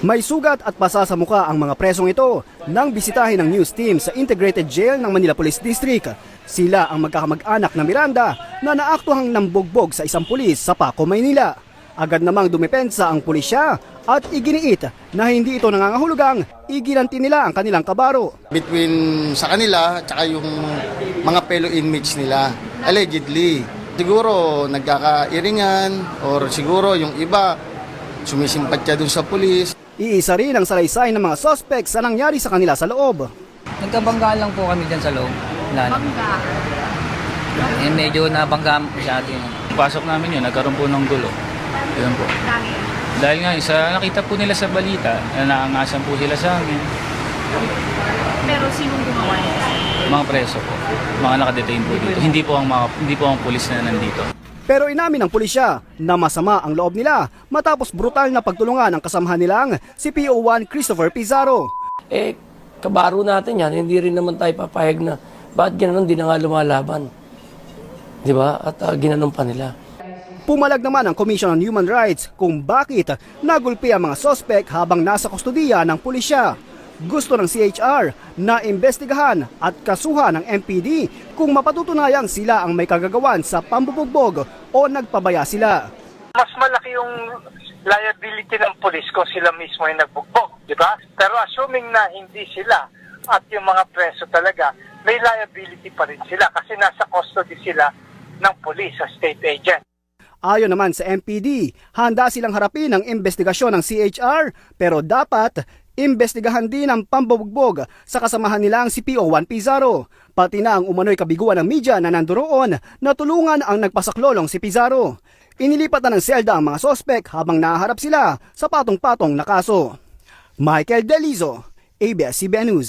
May sugat at pasa sa muka ang mga presong ito nang bisitahin ng news team sa Integrated Jail ng Manila Police District. Sila ang magkakamag-anak na Miranda na naaktuhang nambugbog sa isang pulis sa Paco, Maynila. Agad namang dumepensa ang pulisya at iginiit na hindi ito nangangahulugang igilanti nila ang kanilang kabaro. Between sa kanila at saka yung mga fellow inmates nila, allegedly, siguro nagkakairingan or siguro yung iba sumisimpatya dun sa pulis. Iisa rin ang salaysay ng mga suspect sa nangyari sa kanila sa loob. Nagkabanggaan lang po kami dyan sa loob. Bangga. Medyo nabangga sa atin. Pasok namin yun, nagkaroon po ng gulo. Yun po. Dahil nga, nakita po nila sa balita, na naangasan po sila sa amin. Pero sinong gumawa nila? Mga preso po, mga nakadetain po dito. Hindi po ang pulis na nandito. Pero inamin ng pulisya na masama ang loob nila matapos brutal na pagtulungan ng kasamahan nilang si PO1 Christopher Pizarro. Kabaro natin yan, hindi rin naman tayo papayag na bakit gano'n di na nga lumalaban. Di ba? At ginanon pa nila. Pumalag naman ang Commission on Human Rights kung bakit nagulpi ang mga sospek habang nasa kustodiya ng pulisya. Gusto ng CHR na imbestigahan at kasuhan ng MPD kung mapatutunayang sila ang may kagagawan sa pambubugbog o nagpabaya sila. Mas malaki yung liability ng pulis kung sila mismo ay nagbugbog, di ba? Pero assuming na hindi sila at yung mga preso talaga, may liability pa rin sila kasi nasa custody sila ng pulis sa state agent. Ayon naman sa MPD, handa silang harapin ang investigasyon ng CHR pero dapat imbestigahan din ang pambubugbog sa kasamahan nilang si PO1 Pizarro. Pati na ang umano'y kabiguan ng media na nandoon na tulungan ang nagpasaklolong si Pizarro. Inilipat na ng selda ang mga sospek habang naharap sila sa patong-patong na kaso. Michael Delizo, ABS-CBN News.